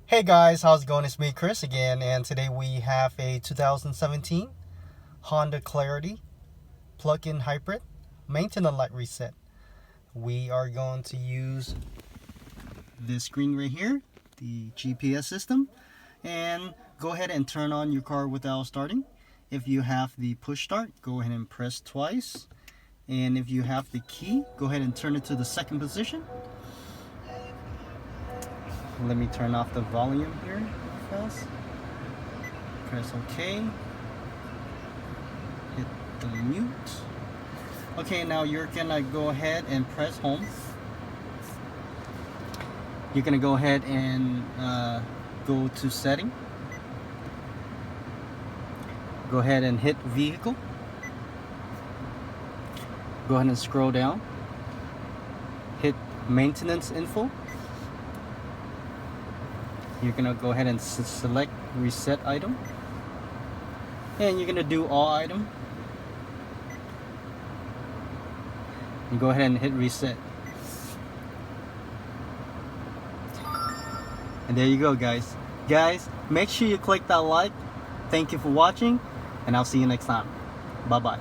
Hey guys, how's it going? It's me, Chris, again, and today we have a 2017 Honda Clarity plug-in hybrid maintenance light reset. We are going to use this screen right here, the GPS system, and go ahead and turn on your car without starting. If you have the push start, go ahead and press twice, and if you have the key, go ahead and turn it to the second position. Let me turn off the volume here first. Press OK. Hit the mute. Okay, now you're gonna go ahead and press home. You're gonna go ahead and go to setting. Go ahead and hit vehicle. Go ahead and scroll down. Hit maintenance info. You're gonna go ahead and select reset item, and you're gonna do all item. You go ahead and hit reset, and there you go, guys. Make sure you click that like. Thank you for watching, and I'll see you next time. Bye bye.